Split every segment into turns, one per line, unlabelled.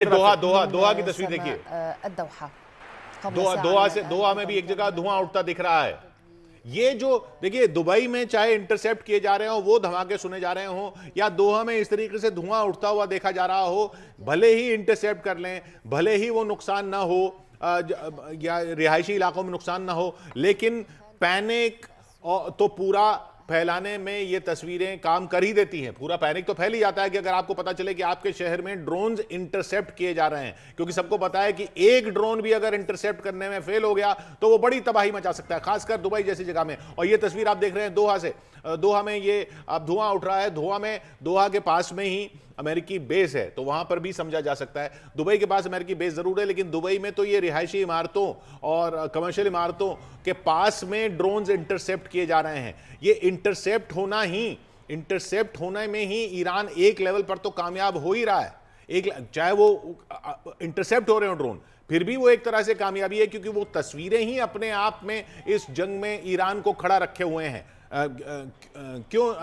दोहा दोहा दोहा की तस्वीर देखिए। दोहा में भी एक जगह धुआं उठता दिख रहा है। ये जो देखिए दुबई में चाहे इंटरसेप्ट किए जा रहे हो वो धमाके सुने जा रहे हो या दोहा में इस तरीके से धुआं उठता हुआ देखा जा रहा हो, भले ही इंटरसेप्ट कर लें, भले ही वो नुकसान ना हो या रिहायशी इलाकों में नुकसान ना हो, लेकिन पैनिक तो पूरा फैलाने में ये तस्वीरें काम कर ही देती हैं। पूरा पैनिक तो फैल ही जाता है कि अगर आपको पता चले कि आपके शहर में ड्रोन्स इंटरसेप्ट किए जा रहे हैं, क्योंकि सबको पता है कि एक ड्रोन भी अगर इंटरसेप्ट करने में फेल हो गया तो वो बड़ी तबाही मचा सकता है, खासकर दुबई जैसी जगह में। और ये तस्वीर आप देख रहे हैं दोहा से, दोहा में ये अब धुआं उठ रहा है। दोहा के पास में ही अमेरिकी बेस है, तो वहां पर भी समझा जा सकता है। दुबई के पास अमेरिकी बेस जरूर है, लेकिन दुबई में तो ये रिहायशी इमारतों और कमर्शियल इमारतों के पास में ड्रोन्स इंटरसेप्ट किए जा रहे हैं। ये इंटरसेप्ट होने में ही ईरान एक लेवल पर तो कामयाब हो ही रहा है। चाहे वो इंटरसेप्ट हो रहे हो ड्रोन, फिर भी वो एक तरह से कामयाबी है, क्योंकि वो तस्वीरें ही अपने आप में इस जंग में ईरान को खड़ा रखे हुए हैं। क्यों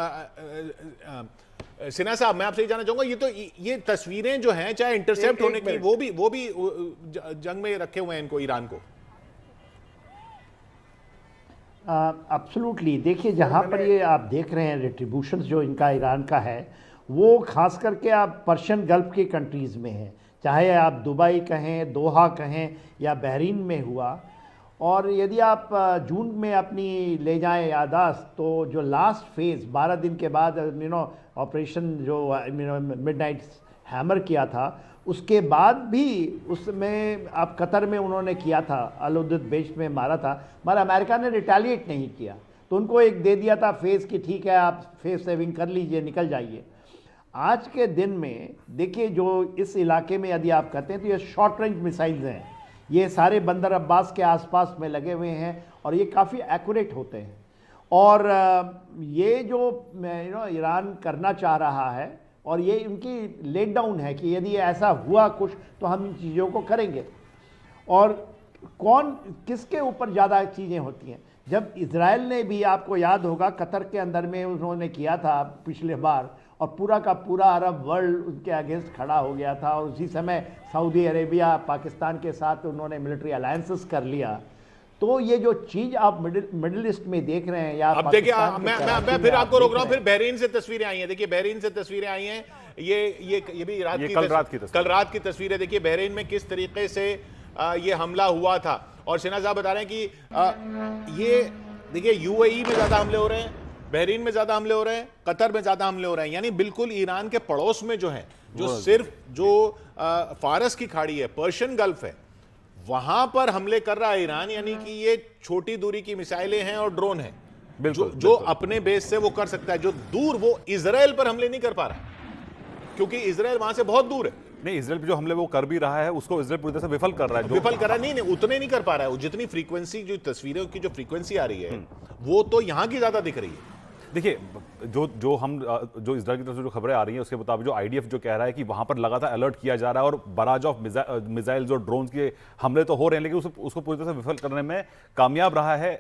सिन्हा साहब, मैं आपसे जानना चाहूंगा, ये तस्वीरें जो हैं चाहे इंटरसेप्ट होने की, वो भी जंग में रखे हुए हैं इनको, ईरान को।
एब्सोल्युटली। देखिए, जहाँ पर ये आप देख रहे हैं रिट्रीब्यूशंस जो इनका ईरान का है, वो खास करके आप पर्शियन गल्फ की कंट्रीज़ में है, चाहे आप दुबई कहें, दोहा कहें या बहरीन में हुआ। और यदि आप जून में अपनी ले जाएं यादाश्त, तो जो लास्ट फेज़ 12 दिन के बाद ऑपरेशन जो मिडनाइट हैमर किया था, उसके बाद भी उसमें आप कतर में उन्होंने किया था, अल उद्द बेस्ट में मारा था, मगर अमेरिका ने रिटेलिएट नहीं किया, तो उनको एक दे दिया था फेज़ कि ठीक है आप फेस सेविंग कर लीजिए, निकल जाइए। आज के दिन में देखिए, जो इस इलाके में यदि आप कहते हैं तो ये शॉर्ट रेंज मिसाइल्स हैं, ये सारे बंदर अब्बास के आसपास में लगे हुए हैं और ये काफ़ी एक्यूरेट होते हैं। और ये जो ईरान करना चाह रहा है, और ये उनकी लेट डाउन है कि यदि ऐसा हुआ कुछ तो हम इन चीज़ों को करेंगे। और कौन किसके ऊपर ज़्यादा चीज़ें होती हैं, जब इजराइल ने भी, आपको याद होगा, कतर के अंदर में उन्होंने किया था पिछले बार, और पूरा का पूरा अरब वर्ल्ड उनके अगेंस्ट खड़ा हो गया था, और उसी समय सऊदी अरेबिया पाकिस्तान के साथ उन्होंने मिलिट्री अलायंसेस कर लिया। तो ये जो चीज आप मिडिल ईस्ट में देख रहे हैं, या
अब देखिए, मैं फिर आपको रोक रहा हूं, फिर बहरीन से तस्वीरें आई हैं। देखिए बहरीन से तस्वीरें आई हैं, ये भी कल रात की तस्वीर है। देखिए बहरीन में किस तरीके से ये हमला हुआ था, और सिन्हा साहब बता रहे हैं कि ये देखिए यूएई में ज्यादा हमले हो रहे हैं, बहरीन में ज्यादा हमले हो रहे हैं, कतर में ज्यादा हमले हो रहे हैं, यानी बिल्कुल ईरान के पड़ोस में जो है, जो सिर्फ जो फारस की खाड़ी है, पर्शियन गल्फ है, वहां पर हमले कर रहा है ईरान। यानी कि ये छोटी दूरी की मिसाइलें हैं और ड्रोन है, जो अपने बेस से वो कर सकता है, जो दूर, वो इजराइल पर हमले नहीं कर पा रहा, क्योंकि इजराइल वहां से बहुत दूर है।
नहीं, इजराइल जो हमले वो कर भी रहा है, उसको इजराइल पूरी तरह से विफल कर रहा है।
विफल कर रहा है, नहीं, उतने नहीं कर पा रहा है। जितनी फ्रीक्वेंसी, जो तस्वीरों की जो फ्रीक्वेंसी आ रही है, वो तो यहां की ज्यादा दिख रही है।
देखिए, जो इजराइल की तरफ से जो खबरें आ रही हैं, उसके मुताबिक जो आईडीएफ जो कह रहा है कि वहां पर लगातार अलर्ट किया जा रहा है और बराज ऑफ मिसाइल्स और ड्रोन्स के हमले तो हो रहे हैं, लेकिन उसको पूरी तरह से विफल करने में कामयाब रहा है